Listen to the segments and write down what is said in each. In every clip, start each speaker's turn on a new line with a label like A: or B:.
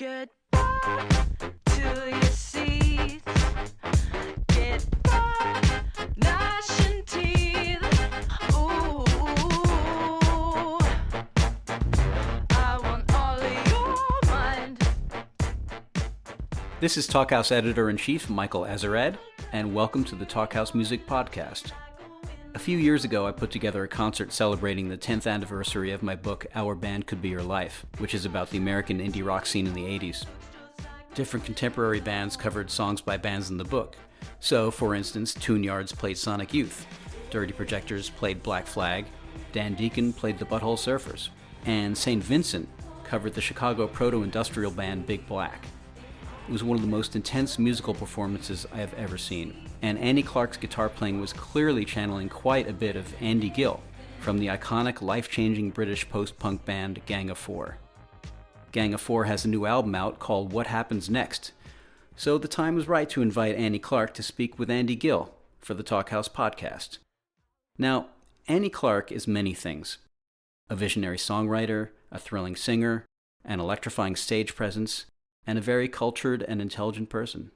A: Get back to your seats. Get back, gnashing teeth. Ooh, I want all of your mind.
B: This is Talkhouse Editor-in-Chief Michael Azarad, and welcome to the Talkhouse Music Podcast. A few years ago, I put together a concert celebrating the 10th anniversary of my book, Our Band Could Be Your Life, which is about the American indie rock scene in the 80s. Different contemporary bands covered songs by bands in the book. So, for instance, Tune Yards played Sonic Youth, Dirty Projectors played Black Flag, Dan Deacon played the Butthole Surfers, and St. Vincent covered the Chicago proto-industrial band Big Black. It was one of the most intense musical performances I have ever seen, and Andy Clark's guitar playing was clearly channeling quite a bit of Andy Gill from the iconic life-changing British post-punk band Gang of Four. Gang of Four has a new album out called What Happens Next, so the time was right to invite Andy Clark to speak with Andy Gill for the Talkhouse podcast. Now, Andy Clark is many things: a visionary songwriter, a thrilling singer, an electrifying stage presence, and a very cultured and intelligent person.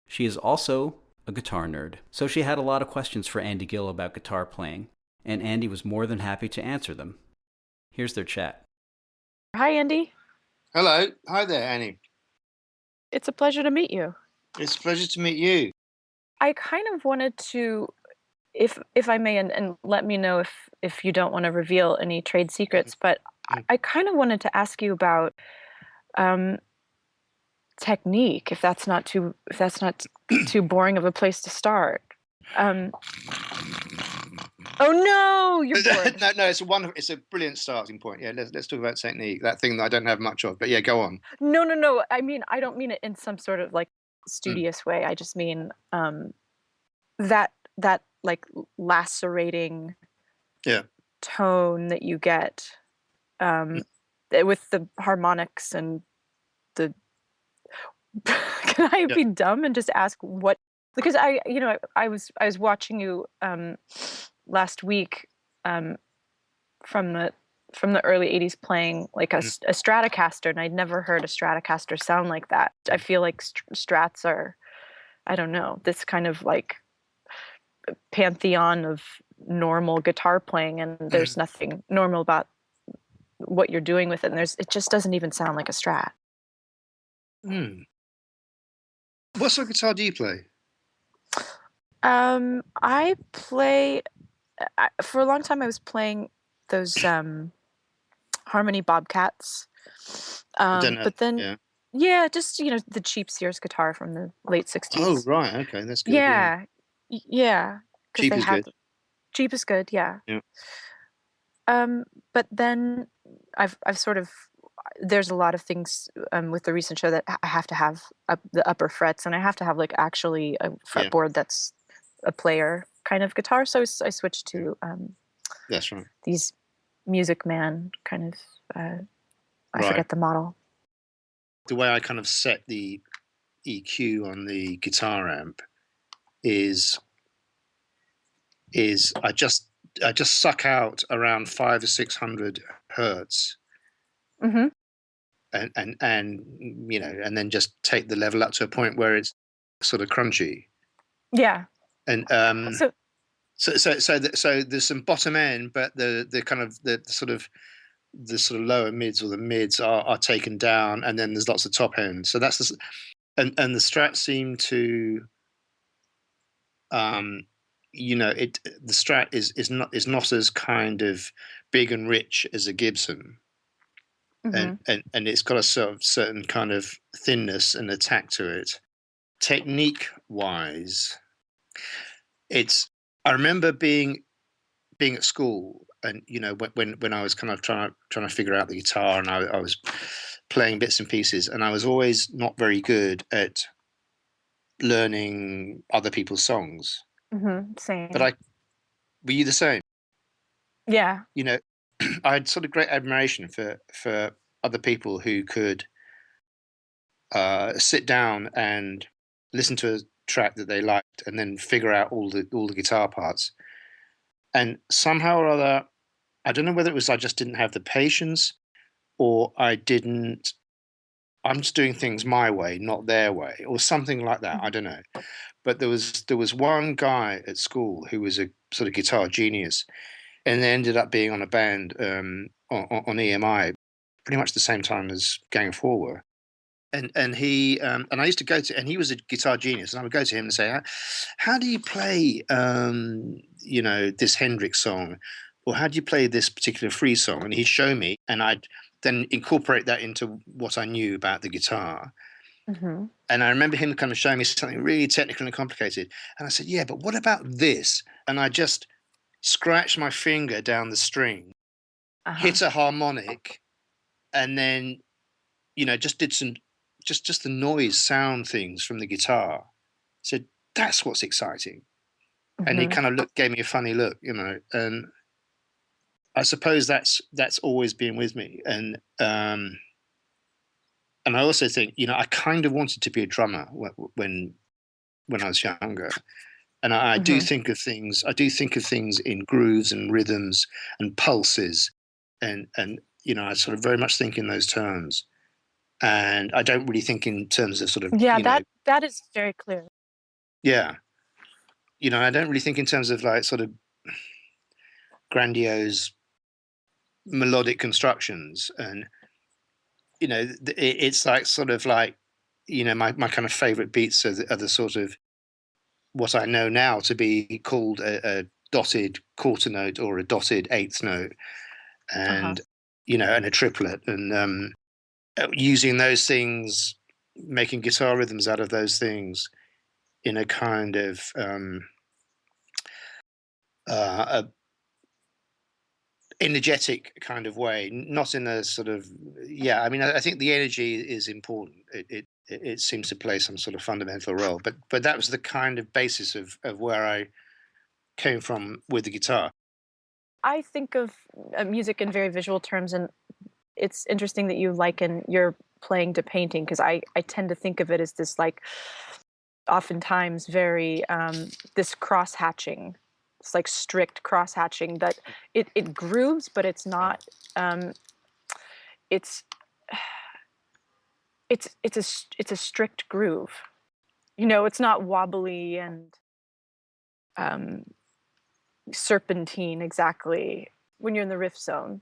B: She is also a guitar nerd, so she had a lot of questions for Andy Gill about guitar playing, and Andy was more than happy to answer them. Here's their chat.
C: Hi, Andy.
D: Hello. Hi there, Annie.
C: It's a pleasure to meet you.
D: It's a pleasure to meet you.
C: I kind of wanted to, if I may, and let me know if you don't want to reveal any trade secrets, but I kind of wanted to ask you about technique, if that's not too boring of a place to start. Oh no, you're bored.
D: No, it's a brilliant starting point. Yeah, let's talk about technique. That thing that I don't have much of, but yeah, go on.
C: No. I mean, I don't mean it in some sort of like studious way. I just mean that like lacerating tone that you get with the harmonics and the. Can I be dumb and just ask what? Because I was watching you last week from the early 80s playing like a Stratocaster, and I'd never heard a Stratocaster sound like that. I feel like Strats are, I don't know, this kind of like pantheon of normal guitar playing, and there's nothing normal about what you're doing with it, and it just doesn't even sound like a Strat.
D: What sort of guitar do you play?
C: I play. For a long time, I was playing those Harmony Bobcats. But then, just the cheap Sears guitar from the late '60s.
D: Oh, right, okay, that's good.
C: Yeah.
D: Cheap is good.
C: Cheap is good. Yeah. But then I've sort of. There's a lot of things with the recent show that I have to have the upper frets, and I have to have like actually a fretboard that's a player kind of guitar. So I switched to
D: that's right.
C: These Music Man kind of I forget the model.
D: The way I kind of set the EQ on the guitar amp is I just suck out around 500 or 600 hertz.
C: Mm-hmm.
D: And and then just take the level up to a point where it's sort of crunchy.
C: Yeah.
D: And so there's some bottom end, but the kind of the sort of lower mids or the mids are taken down, and then there's lots of top end. So that's and the Strat seem to the Strat is not as kind of big and rich as a Gibson.
C: Mm-hmm.
D: And it's got a sort of certain kind of thinness and attack to it. Technique wise, I remember being at school, and when I was kind of trying to figure out the guitar, and I was playing bits and pieces, and I was always not very good at learning other people's songs.
C: Mm-hmm. Same.
D: But were you the same?
C: Yeah.
D: I had sort of great admiration for other people who could sit down and listen to a track that they liked and then figure out all the guitar parts. And somehow or other, I don't know whether it was I just didn't have the patience, or I didn't I'm just doing things my way, not their way, or something like that. I don't know. But there was one guy at school who was a sort of guitar genius, and they ended up being on a band on EMI, pretty much the same time as Gang of Four were. And he and I used to go to, and he was a guitar genius, and I would go to him and say, how do you play this Hendrix song, or how do you play this particular Free song? And he'd show me, and I'd then incorporate that into what I knew about the guitar.
C: Mm-hmm.
D: And I remember him kind of showing me something really technical and complicated, and I said, yeah, but what about this? And I just scratched my finger down the string, hit a harmonic, and then just did some just the noise sound things from the guitar. Said, that's what's exciting. And he kind of gave me a funny look, and I suppose that's always been with me. And I also think, I kind of wanted to be a drummer when I was younger. And I do think of things in grooves and rhythms and pulses, and I sort of very much think in those terms. And I don't really think in terms of sort of
C: that is very clear.
D: Yeah, I don't really think in terms of like sort of grandiose melodic constructions, and it's like sort of like my kind of favorite beats are the sort of what I know now to be called a dotted quarter note or a dotted eighth note, and and a triplet, and using those things, making guitar rhythms out of those things in a kind of a energetic kind of way, not in a sort of I mean, I think the energy is important. It seems to play some sort of fundamental role, but that was the kind of basis of where I came from with the guitar.
C: I think of music in very visual terms, and it's interesting that you liken your playing to painting, because I tend to think of it as this, like, oftentimes very this cross-hatching. It's like strict cross-hatching that it grooves, but it's not it's a strict groove. It's not wobbly and serpentine exactly when you're in the riff zone.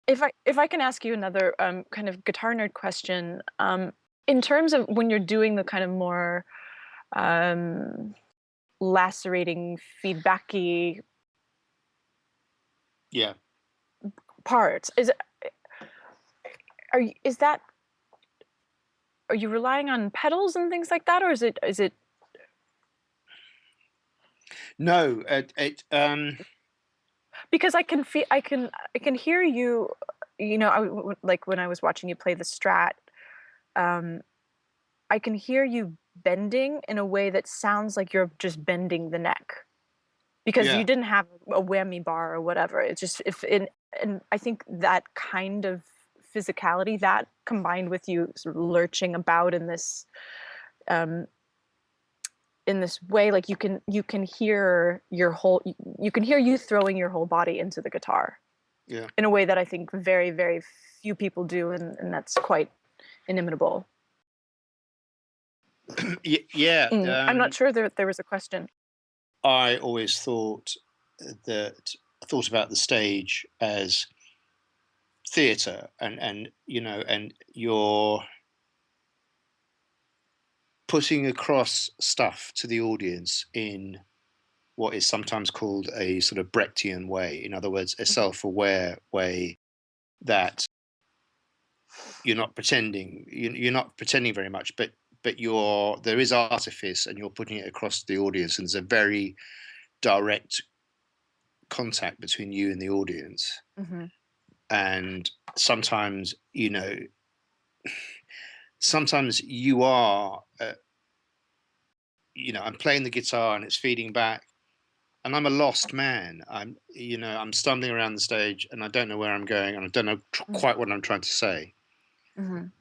C: If I can ask you another kind of guitar nerd question, in terms of when you're doing the kind of more lacerating, feedbacky parts, are you relying on pedals and things like that, or is it
D: No,
C: because I can hear you, like when I was watching you play the Strat, I can hear you bending in a way that sounds like you're just bending the neck, because you didn't have a whammy bar or whatever. It's just and I think that kind of physicality, that combined with you sort of lurching about in this way, like you can hear you throwing your whole body into the guitar in a way that I think very, very few people do, and that's quite inimitable. I'm not sure there was a question.
D: I always thought about the stage as theatre, and you're putting across stuff to the audience in what is sometimes called a sort of Brechtian way. In other words, a self-aware way that you're not pretending. You're not pretending very much, but there is artifice, and you're putting it across to the audience, and there's a very direct contact between you and the audience. And sometimes you are I'm playing the guitar and it's feeding back, and I'm a lost man. I'm stumbling around the stage, and I don't know where I'm going, and I don't know quite what I'm trying to say. And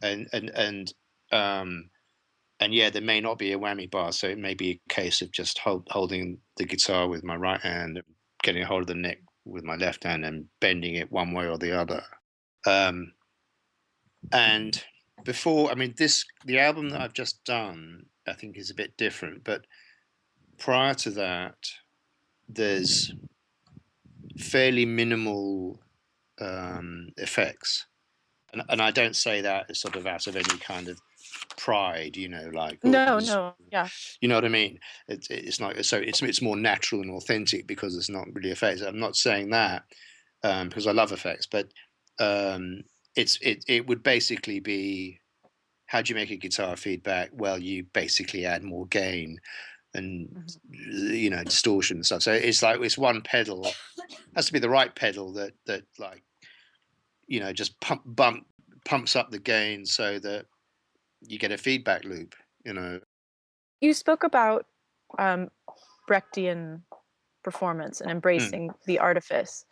D: there may not be a whammy bar, so it may be a case of just holding the guitar with my right hand and getting a hold of the neck with my left hand and bending it one way or the other. And before, I mean, the album that I've just done, I think is a bit different, but prior to that, there's fairly minimal effects. And I don't say that as sort of out of any kind of pride, like, oh,
C: No, yeah.
D: you know what I mean? It's not, so it's more natural and authentic because it's not really effects. I'm not saying that because I love effects, but it would basically be, how do you make a guitar feedback? Well, you basically add more gain and distortion and stuff. So it's like it's one pedal, has to be the right pedal that like just pumps up the gain so that you get a feedback loop.
C: You spoke about Brechtian performance and embracing the artifice.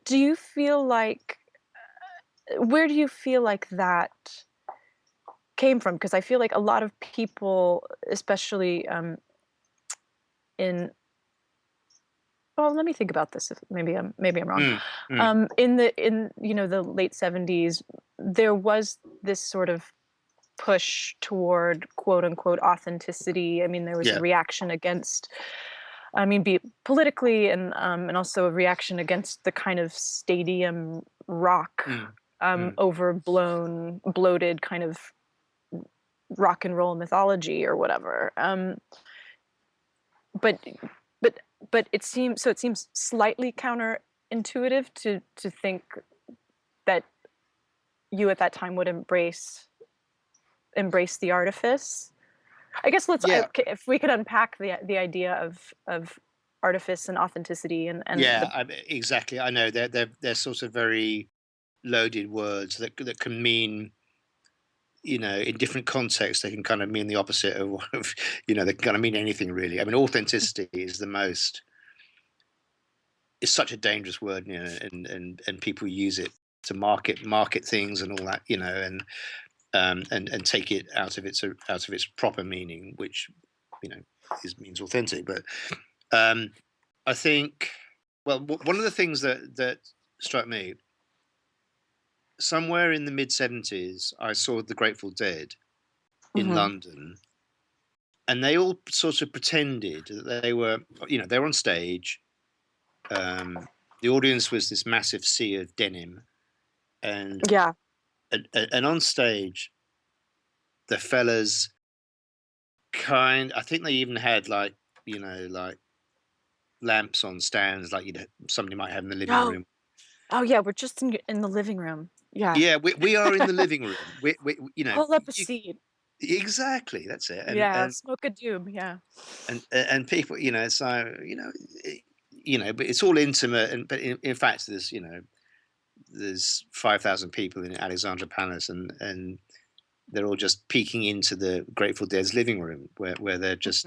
C: Do you feel like, where do you feel like that came from? Because I feel like a lot of people, especially in, well, let me think about this. If maybe I'm wrong. In the late 70s, there was this sort of push toward quote unquote authenticity. I mean, there was a reaction against, I mean, be politically and also a reaction against the kind of stadium rock, overblown, bloated kind of rock and roll mythology or whatever. But it seems slightly counterintuitive to think that you at that time would embrace the artifice. I guess if we could unpack the idea of artifice and authenticity and
D: exactly. I know they're sort of very loaded words that can mean, in different contexts, they can kind of mean the opposite of they can kind of mean anything really. I mean, authenticity is it's such a dangerous word, and people use it to market things and all that, and take it out of its proper meaning, which means authentic. But I think, well, one of the things that struck me, somewhere in the mid-70s, I saw the Grateful Dead in London, and they all sort of pretended that they were on stage. The audience was this massive sea of denim, and on stage, the fellas I think they even had like lamps on stands, like somebody might have in the living room.
C: Oh yeah, we're just in the living room.
D: Yeah, we are in the living room. We
C: pull up a seat.
D: Exactly, that's it.
C: And smoke a doob. Yeah.
D: And people, so but it's all intimate, but in fact, there's 5,000 people in Alexandra Palace, and they're all just peeking into the Grateful Dead's living room, where they're just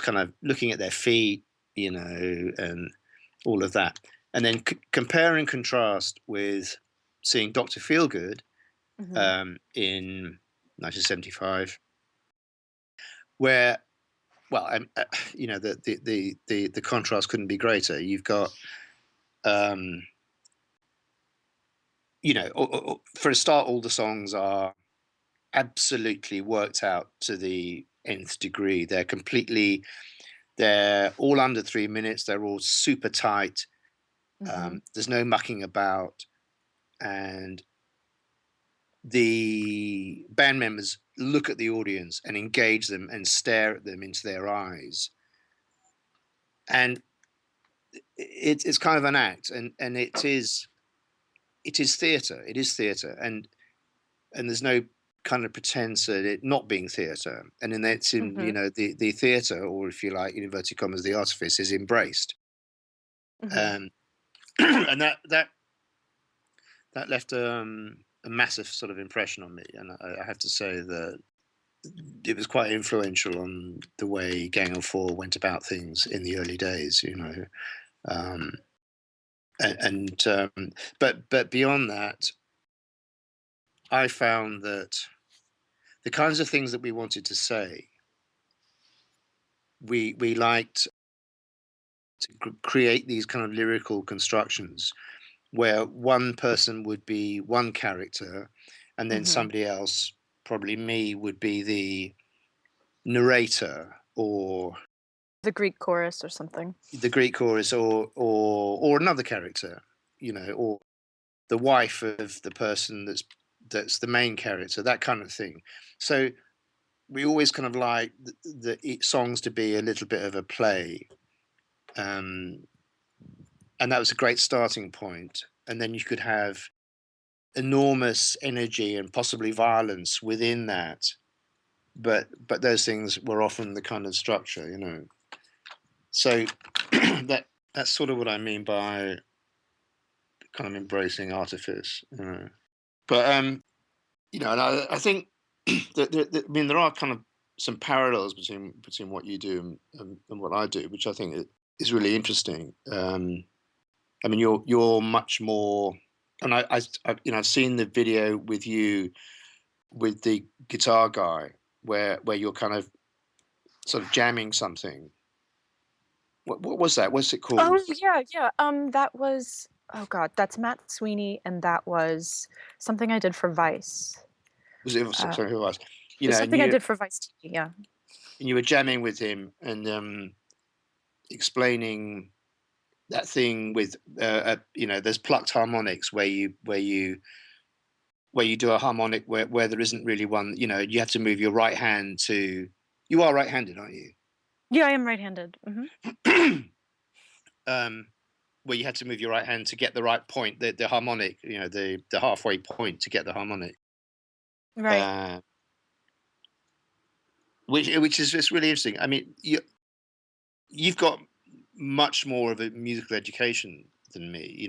D: kind of looking at their feet, and all of that, and then compare and contrast with seeing Dr. Feelgood in 1975, where, well, the contrast couldn't be greater. You've got, for a start, all the songs are absolutely worked out to the nth degree. They're all under 3 minutes. They're all super tight. There's no mucking about, and the band members look at the audience and engage them and stare at them into their eyes, and it's kind of an act, and it is theatre. It is theatre, and there's no kind of pretense at it not being theatre. And then that's in the theatre, or if you like, in inverted commas, the artifice is embraced. And that left a massive sort of impression on me, and I have to say that it was quite influential on the way Gang of Four went about things in the early days, but beyond that, I found that the kinds of things that we wanted to say, we liked to create these kind of lyrical constructions where one person would be one character, and then somebody else, probably me, would be the narrator or
C: The Greek chorus or something.
D: the Greek chorus, or another character, or the wife of the person that's the main character, that kind of thing. So we always kind of like the songs to be a little bit of a play, and that was a great starting point. And then you could have enormous energy and possibly violence within that, but those things were often the kind of structure. So that's sort of what I mean by kind of embracing artifice. But and I think that I mean there are kind of some parallels between what you do and what I do, which I think is really interesting. I mean, you're much more, and I've seen the video with you with the guitar guy where you're kind of sort of jamming something. What was that? What's it called?
C: Oh yeah. That was, oh God, that's Matt Sweeney, and that was something I did for Vice.
D: Was it sorry, who was?
C: Something I did for Vice TV, yeah.
D: And you were jamming with him and explaining that thing with there's plucked harmonics where you do a harmonic where there isn't really one. You have to move your right hand to. You are right-handed, aren't you?
C: Yeah, I am right-handed.
D: Where you had to move your right hand to get the right point, the harmonic, the halfway point to get the harmonic.
C: Right.
D: Which is just really interesting. I mean, you've got much more of a musical education than me. You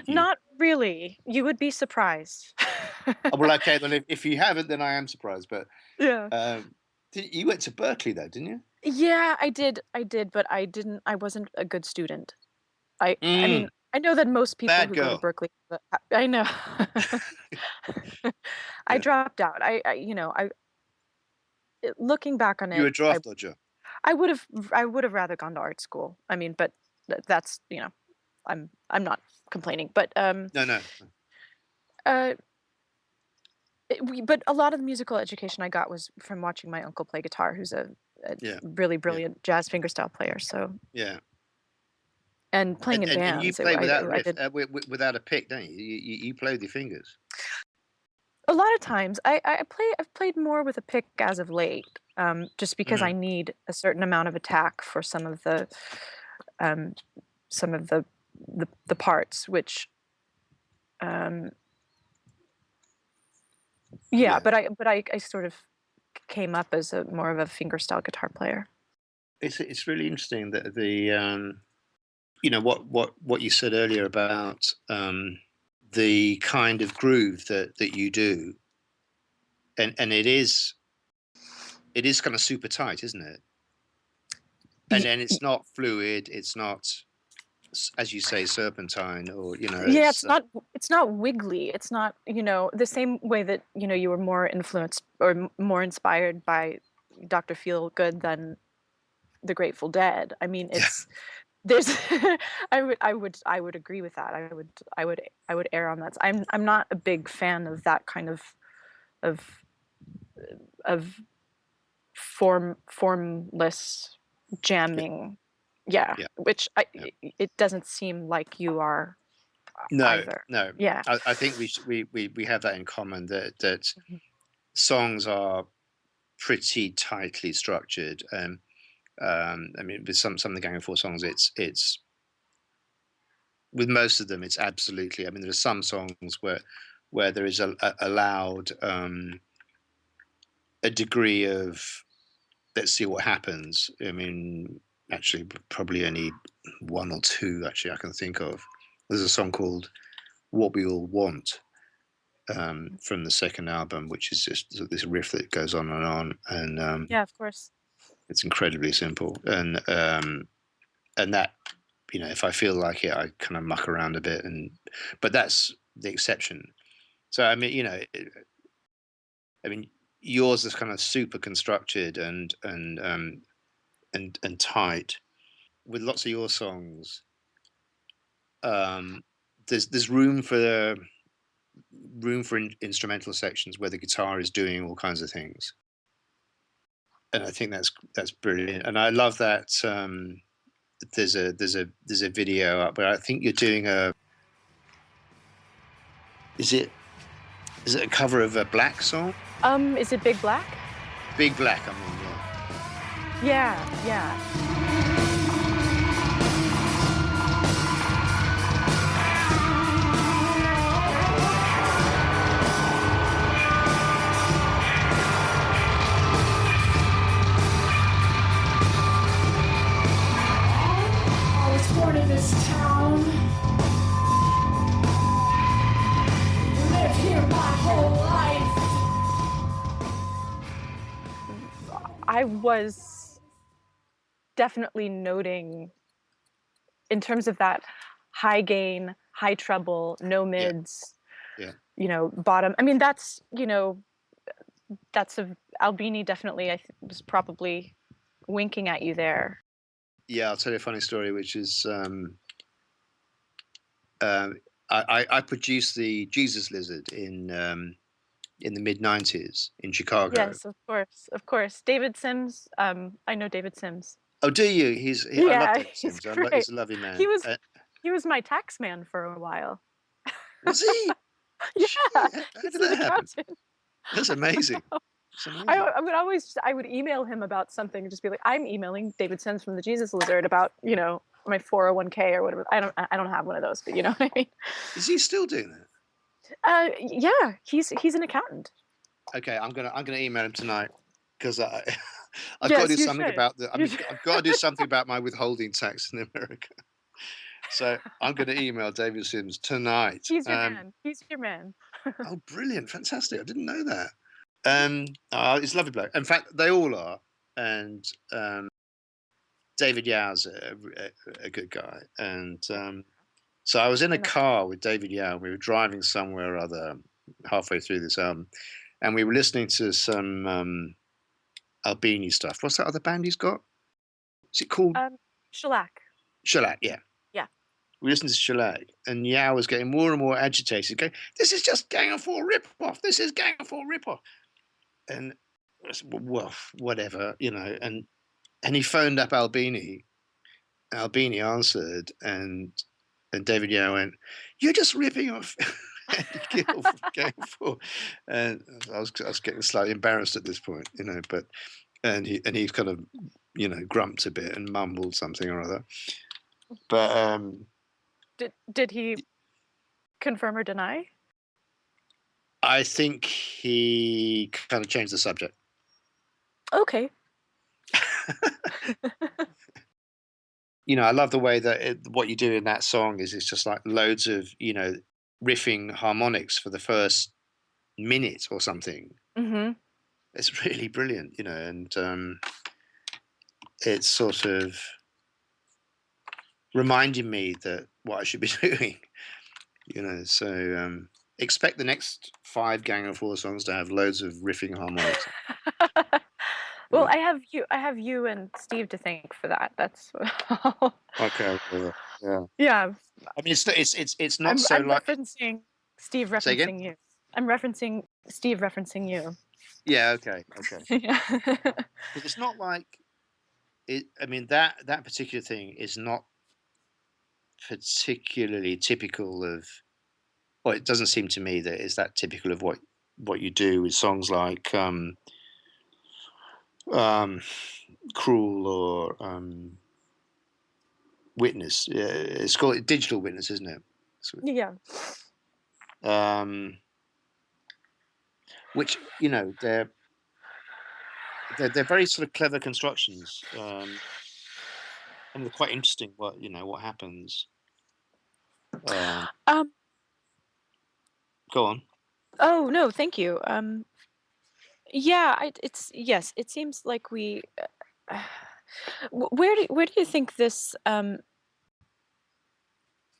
C: Not really. You would be surprised.
D: well, okay, then if you haven't, then I am surprised. But
C: yeah.
D: You went to Berkeley, though, didn't you?
C: Yeah, I did, but I wasn't a good student. I mean, I know that most people
D: Bad
C: who go to
D: girl.
C: Berkeley, I know. I
D: Yeah.
C: dropped out. Looking back on
D: You were a
C: it,
D: draft dodger.
C: I would have rather gone to art school. I mean, but that's, I'm not complaining, but
D: No.
C: but a lot of the musical education I got was from watching my uncle play guitar, who's a really brilliant jazz fingerstyle player. So
D: yeah,
C: and playing in
D: and you
C: bands.
D: play without
C: I
D: riff,
C: did
D: without a pick, don't you? You play with your fingers.
C: a lot of times. I've played more with a pick as of late, just because I need a certain amount of attack for some of the parts, which but I sort of came up as more of a fingerstyle guitar player.
D: It's really interesting that what you said earlier about the kind of groove that you do, and it is kind of super tight, isn't it? And then it's not fluid, it's not, as you say, serpentine, or
C: it's not wiggly. It's not, the same way that you were more influenced or more inspired by Dr. Feelgood than the Grateful Dead. I mean, there's I would agree with that. I would err on that. I'm not a big fan of that kind of formless jamming. Yeah. Which it doesn't seem like you are either.
D: No.
C: Yeah.
D: I think we have that in common, that songs are pretty tightly structured. I mean, with some of the Gang of Four songs, it's with most of them, it's absolutely. I mean, there are some songs where there is allowed a degree of let's see what happens. I mean, actually, probably only one or two actually I can think of. There's a song called "What We All Want" from the second album, which is just this riff that goes on, and
C: yeah, of course.
D: It's incredibly simple, and that, if I feel like it, I kind of muck around a bit, but that's the exception. So I mean, yours is kind of super constructed and tight with lots of your songs there's room for instrumental sections where the guitar is doing all kinds of things, and I think that's brilliant. And I love that there's a video up where I think you're doing is it a cover of a Black song?
C: Is it Big Black?
D: Big Black, I mean,
C: yeah. Yeah.
E: Born in this town, lived here my whole life.
C: I was definitely noting, in terms of that high gain, high treble, no mids, bottom. I mean, that's Albini definitely was probably winking at you there.
D: Yeah, I'll tell you a funny story, which is I produced the Jesus Lizard in the mid-90s in Chicago.
C: Yes, of course. David Sims. I know David Sims.
D: Oh, do you? I love David Sims. He's a lovely man.
C: He was my tax man for a while.
D: Was he?
C: Yeah.
D: How did that happen? That's amazing.
C: I would email him about something and just be like, I'm emailing David Sims from the Jesus Lizard about, my 401k or whatever. I don't have one of those, but you know what I mean?
D: Is he still doing
C: that? Yeah, he's an accountant.
D: Okay, I'm gonna email him tonight because I've got to do something I've got to do something about my withholding tax in America. So I'm going to email David Sims tonight.
C: He's your man. He's your man.
D: Oh, brilliant. Fantastic. I didn't know that. It's a lovely bloke. In fact, they all are. And David Yau's a good guy. And so I was in a car with David Yau. We were driving somewhere or other halfway through this album. And we were listening to some Albini stuff. What's that other band he's got? Is it called?
C: Shellac.
D: Shellac, yeah. We listened to Shellac, and Yao was getting more and more agitated, going, "This is just Gang of Four rip-off. This is Gang of Four rip-off." And I said, well, whatever, And he phoned up Albini. Albini answered, and David Yao went, "You're just ripping off Andy Gill from Gang of Four." And I was getting slightly embarrassed at this point, But he kind of, grumped a bit and mumbled something or other. But
C: did he confirm or deny?
D: I think he kind of changed the subject.
C: Okay.
D: I love the way that what you do in that song is it's just like loads of, riffing harmonics for the first minute or something.
C: Mm-hmm.
D: It's really brilliant, and it's sort of reminding me that what I should be doing, so expect the next 5 Gang of Four songs to have loads of riffing harmonics.
C: Well, I have you and Steve to thank for that. That's
D: okay. Yeah.
C: Yeah.
D: I mean, it's not
C: I'm
D: like
C: referencing Steve referencing you. I'm referencing Steve referencing you.
D: Yeah. Okay.
C: Yeah.
D: But it's not like it. I mean, that particular thing is not particularly typical of. Well, it doesn't seem to me that it's that typical of what you do with songs like Cruel or Witness. It's called Digital Witness, isn't it?
C: Yeah.
D: Which they're very sort of clever constructions, and they're quite interesting. What happens? Go on.
C: Oh no, thank you. Yeah, it seems like we. Where do you think this?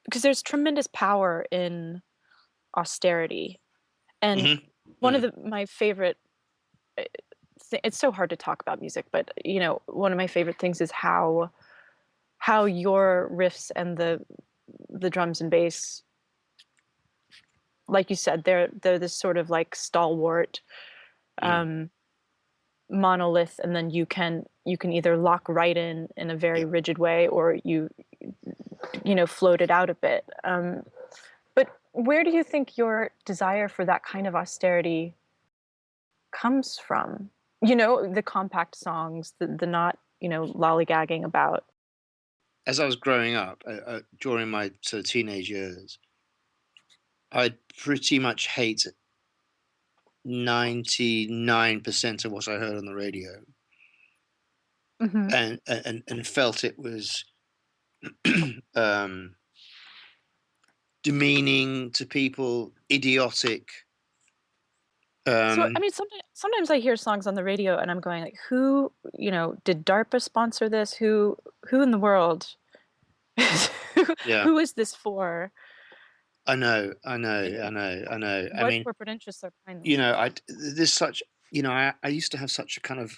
C: Because there's tremendous power in austerity, and one of my favorite. It's so hard to talk about music, but one of my favorite things is how your riffs and the drums and bass like you said, they're this sort of like stalwart monolith, and then you can either lock right in a very rigid way, or you float it out a bit. But where do you think your desire for that kind of austerity comes from? The compact songs, the not lollygagging about.
D: As I was growing up, during my sort of teenage years, I pretty much hate 99% of what I heard on the radio, and felt it was demeaning to people, idiotic.
C: So I mean, sometimes I hear songs on the radio and I'm going like, who did DARPA sponsor this? Who in the world? Who is this for?
D: I know. I
C: What
D: mean,
C: corporate interests are behind this?
D: There's such, I used to have such a kind of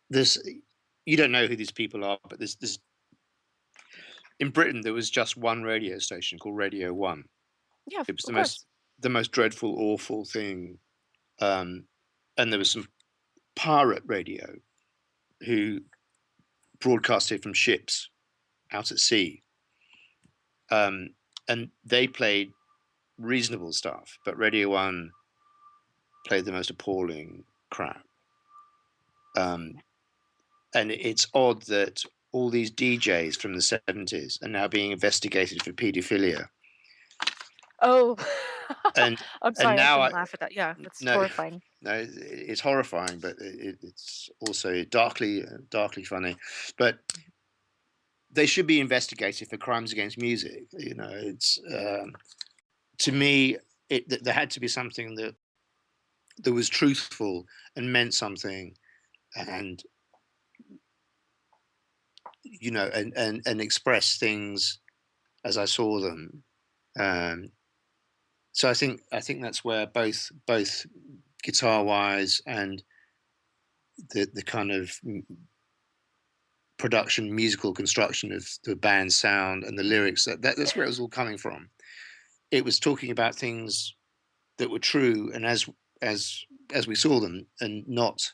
D: this. You don't know who these people are, but there's in Britain there was just one radio station called Radio 1.
C: Yeah,
D: it was the most dreadful, awful thing. And there was some pirate radio who broadcasted from ships out at sea. And they played reasonable stuff, but Radio 1 played the most appalling crap. And it's odd that all these DJs from the 70s are now being investigated for paedophilia.
C: Oh,
D: and
C: I'm sorry,
D: and now
C: I shouldn't laugh at that. Yeah, that's horrifying.
D: No, it's horrifying, but it's also darkly funny. But they should be investigated for crimes against music. It's to me, there had to be something that was truthful and meant something, and and express things as I saw them. So I think that's where both guitar wise and the kind of production, musical construction of the band's sound and the lyrics, that's where it was all coming from. It was talking about things that were true and as we saw them, and not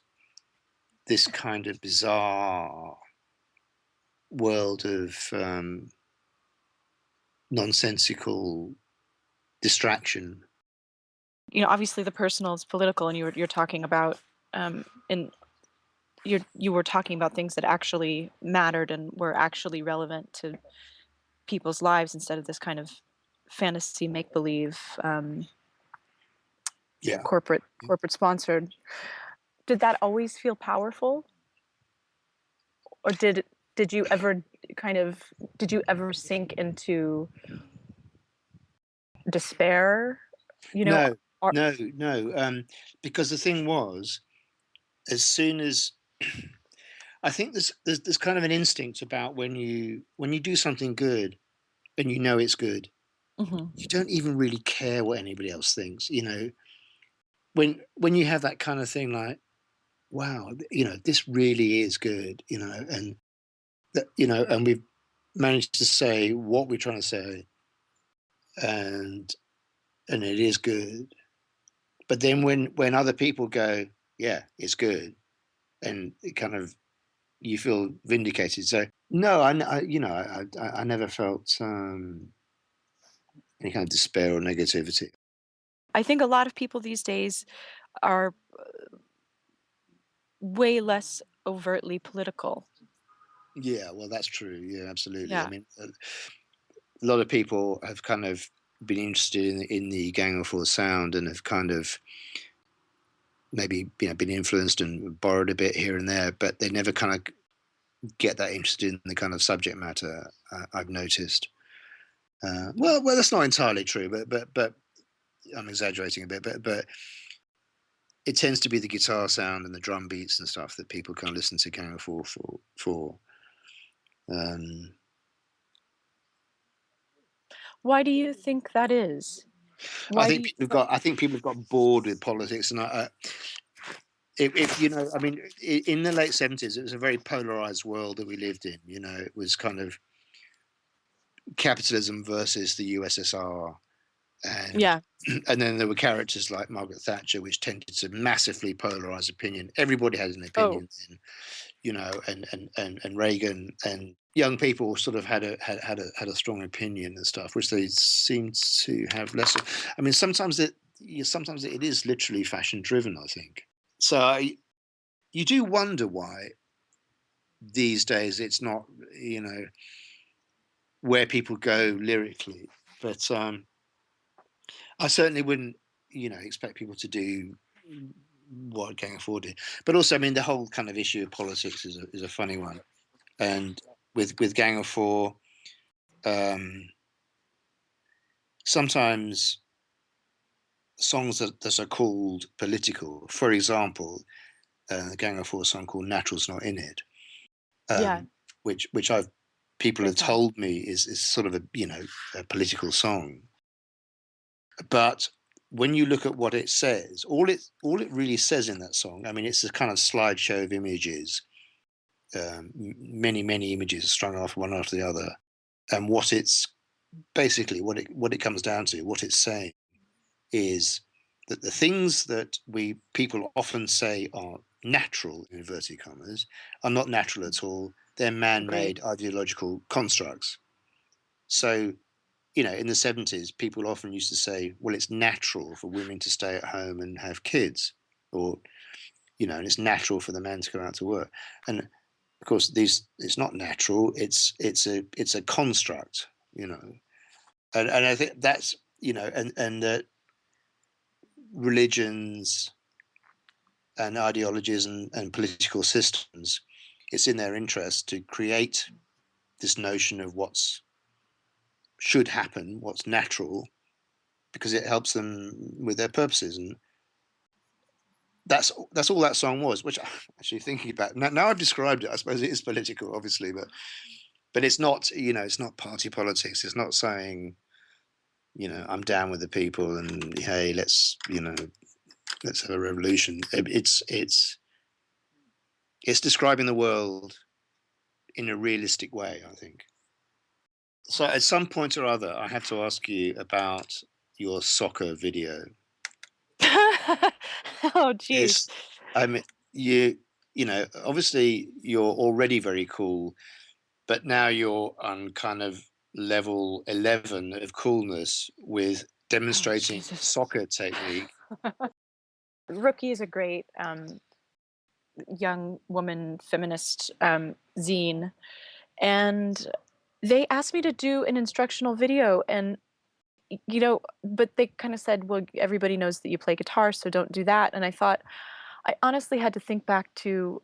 D: this kind of bizarre world of nonsensical distraction.
C: Obviously the personal is political, and you're talking about you were talking about things that actually mattered and were actually relevant to people's lives, instead of this kind of fantasy make-believe corporate sponsored. Did that always feel powerful, or did you ever sink into despair?
D: No. Because the thing was, as soon as I think there's kind of an instinct about when you do something good and it's good, you don't even really care what anybody else thinks. When you have that kind of thing, like, wow, this really is good, and that, and we've managed to say what we're trying to say, and it is good. But then when other people go, yeah, it's good, and it kind of, you feel vindicated. So no, I never felt any kind of despair or negativity.
C: I think a lot of people these days are way less overtly political.
D: Yeah, well, that's true. Yeah, absolutely.
C: Yeah.
D: I mean, a lot of people have kind of been interested in the Gang of Four sound, and have kind of maybe been influenced and borrowed a bit here and there, but they never kind of get that interested in the kind of subject matter. I've noticed. Well, that's not entirely true, but I'm exaggerating a bit. But it tends to be the guitar sound and the drum beats and stuff that people can listen to Gang of Four for.
C: Why do you think that is?
D: I think people have got bored with politics, and if I mean, in the late 70s, it was a very polarized world that we lived in. It was kind of capitalism versus the USSR, And
C: Yeah.
D: and then there were characters like Margaret Thatcher, which tended to massively polarize opinion. Everybody had an opinion, and Reagan, and young people sort of had a strong opinion and stuff, which they seem to have less of. I mean, sometimes it is literally fashion driven, I think. So you do wonder why these days it's not, where people go lyrically, but I certainly wouldn't, expect people to do what Gang of Four did. But also, I mean, the whole kind of issue of politics is a funny one. And with Gang of Four, sometimes songs that are called political, for example, Gang of Four song called "Natural's Not in It," which people have told me is sort of a political song. But when you look at what it says, all it really says in that song, I mean, it's a kind of slideshow of images, many images strung off one after the other, and what it's basically what it comes down to, what it's saying is that the things that people often say are natural, in inverted commas, are not natural at all. They're man-made ideological constructs. So, in the 70s, people often used to say, well, it's natural for women to stay at home and have kids, or, and it's natural for the men to go out to work. And of course, it's not natural. It's a construct, and I think that's, and religions and ideologies and political systems, it's in their interest to create this notion of what's should happen, what's natural, because it helps them with their purposes. And that's all that song was, which actually thinking about now I've described it, I suppose it is political, obviously, but it's not, it's not party politics. It's not saying, I'm down with the people and hey, let's have a revolution. It's describing the world in a realistic way, I think. So at some point or other, I have to ask you about your soccer video.
C: Oh, geez.
D: I mean, obviously you're already very cool, but now you're on kind of level 11 of coolness with demonstrating soccer technique.
C: Rookie is a great young woman feminist zine, and they asked me to do an instructional video, and but they kind of said, well, everybody knows that you play guitar, so don't do that. And I thought, I honestly had to think back to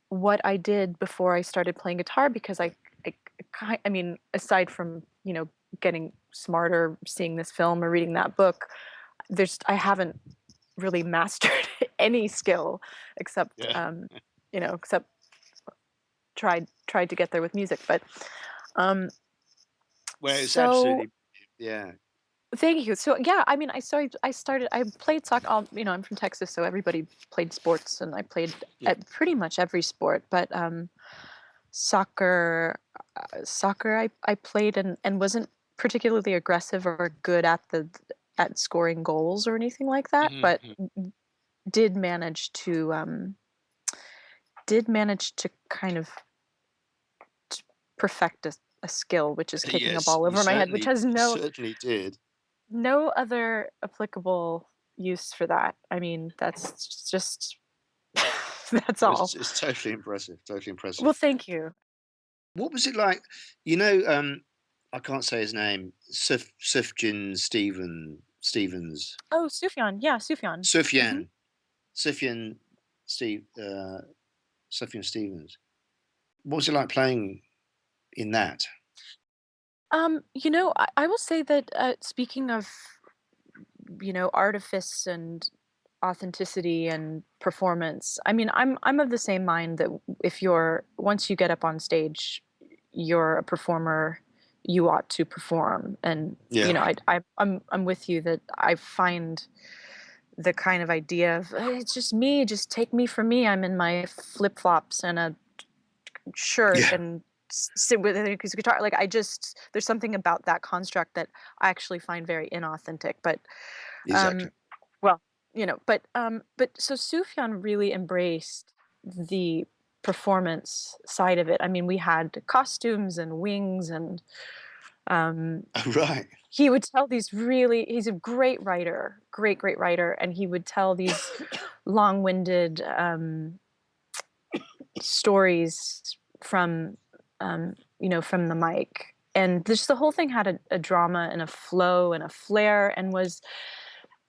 C: what I did before I started playing guitar, because I mean, aside from getting smarter, seeing this film or reading that book, I haven't really mastered any skill except except tried to get there with music. But
D: well, it's absolutely, yeah.
C: Thank you. So yeah, I mean, I played soccer. I'm from Texas, so everybody played sports, and I played at pretty much every sport. But soccer, I played and wasn't particularly aggressive or good at scoring goals or anything like that.
D: Mm-hmm.
C: But did manage to kind of perfect a skill, which is kicking a ball over my head, which has
D: certainly did.
C: No other applicable use for that. I mean, that's just that's all.
D: It's totally impressive. Totally impressive.
C: Well, thank you.
D: What was it like? I can't say his name. Sufjan Stevens.
C: Oh, Sufjan. Yeah, Sufjan.
D: Sufjan. Sufjan Stevens. What was it like playing in that?
C: I will say that speaking of, artifice and authenticity and performance, I mean, I'm of the same mind that once you get up on stage, you're a performer, you ought to perform. And I'm with you that I find the kind of idea of it's just me, just take me for me. I'm in my flip-flops and a shirt and sit with an acoustic guitar. Like there's something about that construct that I actually find very inauthentic. But
D: Exactly.
C: well, but so Sufjan really embraced the performance side of it. I mean, we had costumes and wings and
D: Right.
C: he would tell these he's a great writer, great writer, and he would tell these long-winded stories from from the mic, and the whole thing had a drama and a flow and a flair, and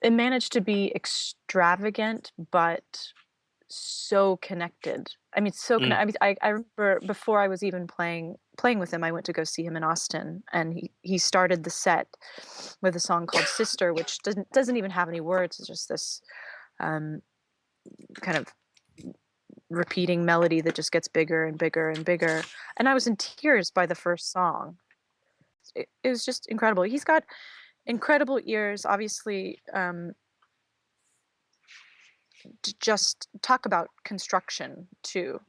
C: it managed to be extravagant but so connected. I mean, I mean, I remember before I was even playing with him, I went to go see him in Austin, and he started the set with a song called Sister, which doesn't even have any words. It's just this kind of repeating melody that just gets bigger and bigger and bigger. And I was in tears by the first song. It was just incredible. He's got incredible ears, obviously. To just talk about construction too,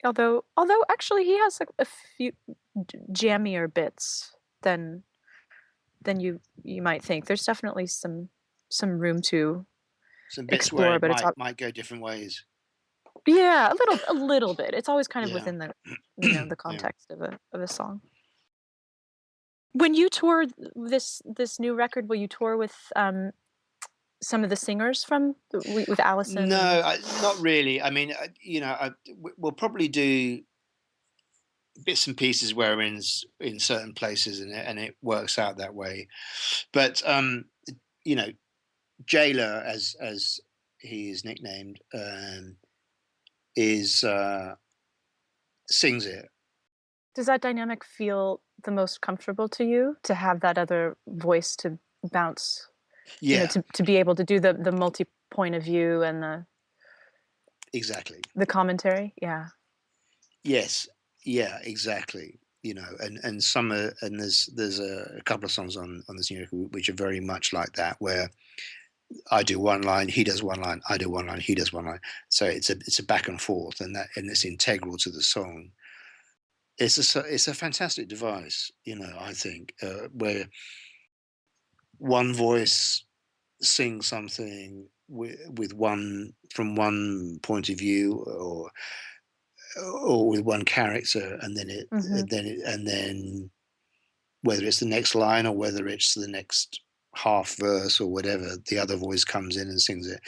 C: although actually he has a few jammier bits than you might think. There's definitely some room to
D: bits
C: explore,
D: where it
C: but
D: might go different ways.
C: Yeah, a little bit. It's always kind of within the the context of a song. When you tour this new record, will you tour with some of the singers with Allison?
D: No, not really. I mean, we'll probably do bits and pieces where we're in certain places, and it works out that way. But Jailer, as he is nicknamed, sings it.
C: Does that dynamic feel the most comfortable to you, to have that other voice to bounce?
D: Yeah.
C: To be able to do the multi point of view and the commentary. Yeah.
D: Yes. Yeah. Exactly. And some and there's a couple of songs on this new record which are very much like that, where I do one line, he does one line, I do one line, he does one line. So it's a back and forth, and it's integral to the song. It's a fantastic device, I think, where one voice sings something with from one point of view, or with one character, and then whether it's the next line or whether it's the next half verse or whatever, the other voice comes in and sings it.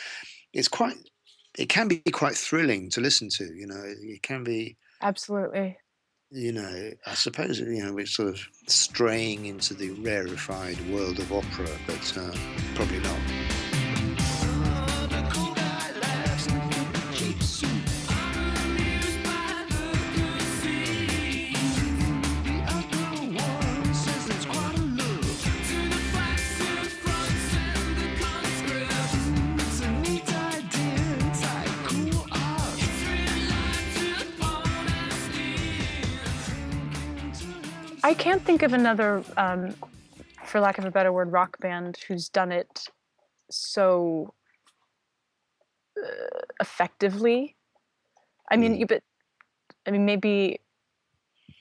D: It can be quite thrilling to listen to. It can be.
C: Absolutely.
D: I suppose, we're sort of straying into the rarefied world of opera, but probably not.
C: I can't think of another, for lack of a better word, rock band who's done it so effectively. I mean, maybe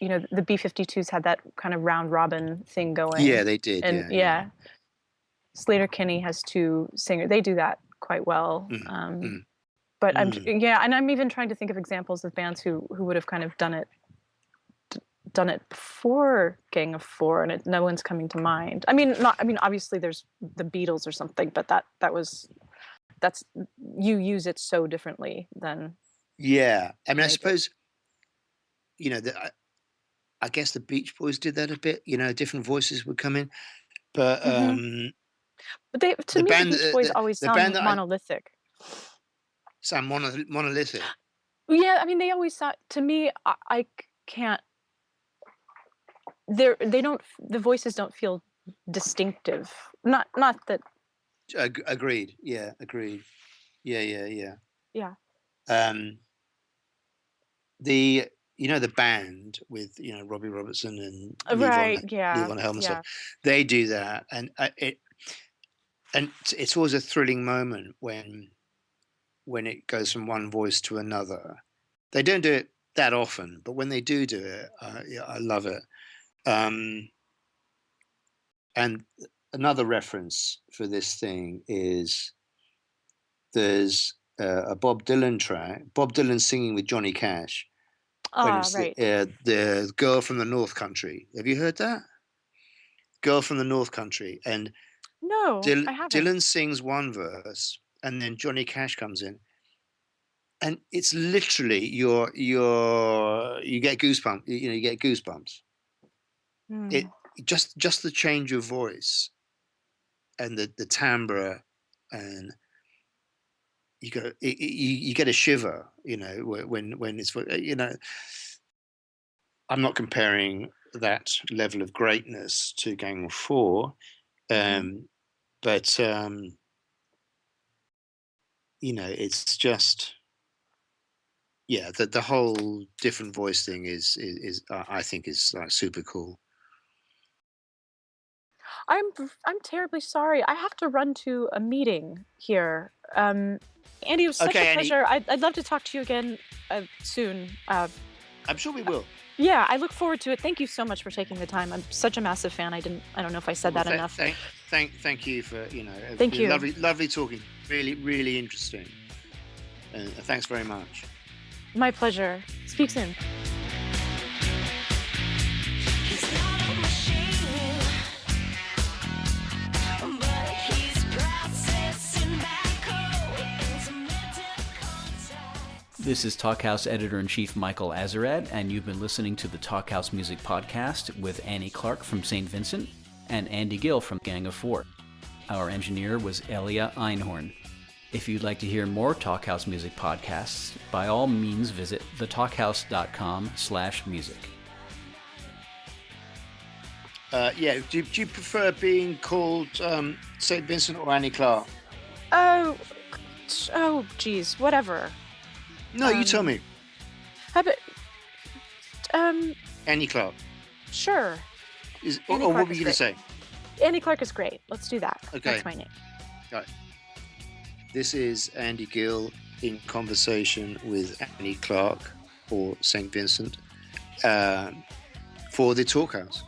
C: the B-52s had that kind of round robin thing going.
D: Yeah, they did.
C: And
D: yeah.
C: Sleater-Kinney has two singers. They do that quite well. But I'm even trying to think of examples of bands who would have kind of done it before Gang of Four, and no one's coming to mind. I mean, obviously there's the Beatles or something, but that's you use it so differently than.
D: Yeah, I mean, I suppose, I guess the Beach Boys did that a bit. Different voices would come in, but
C: but the Beach Boys always sound monolithic.
D: Sound monolithic.
C: Yeah, I mean, they always sound, to me. I can't. The voices don't feel distinctive. Not that.
D: Agreed. Yeah. Agreed. Yeah.
C: Yeah.
D: The band with Robbie Robertson and
C: Lee
D: Von Helmsley, they do that, and it's always a thrilling moment when when it goes from one voice to another. They don't do it that often, but when they do it, yeah, I love it. And another reference for this thing is there's a Bob Dylan track, Bob Dylan singing with Johnny Cash.
C: Right.
D: The Girl from the North Country. Have you heard that? Girl from the North Country. And
C: No, I haven't.
D: Dylan sings one verse, and then Johnny Cash comes in, and it's literally you get goosebumps. You get goosebumps. It just the change of voice and the timbre, and you get a shiver. When it's I'm not comparing that level of greatness to Gang of Four, but it's just the whole different voice thing is I think is like super cool.
C: I'm terribly sorry. I have to run to a meeting here. Andy, it was such a pleasure. I'd love to talk to you again soon.
D: I'm sure we will.
C: Yeah, I look forward to it. Thank you so much for taking the time. I'm such a massive fan. I don't know if I said that enough.
D: Thank you for
C: Thank you.
D: Lovely talking. Really, really interesting. Thanks very much.
C: My pleasure. Speak soon.
B: This is Talkhouse Editor-in-Chief Michael Azarad, and you've been listening to the Talkhouse Music Podcast with Annie Clark from St. Vincent and Andy Gill from Gang of Four. Our engineer was Elia Einhorn. If you'd like to hear more Talkhouse Music podcasts, by all means visit thetalkhouse.com/music.
D: Do you prefer being called St. Vincent or Annie Clark?
C: Oh, geez, whatever.
D: No, you tell me.
C: How about,
D: Annie Clark.
C: Sure.
D: Or what were you going to say?
C: Annie Clark is great. Let's do that.
D: Okay.
C: That's my name.
D: All right. This is Andy Gill in conversation with Annie Clark or St. Vincent for the Talkhouse.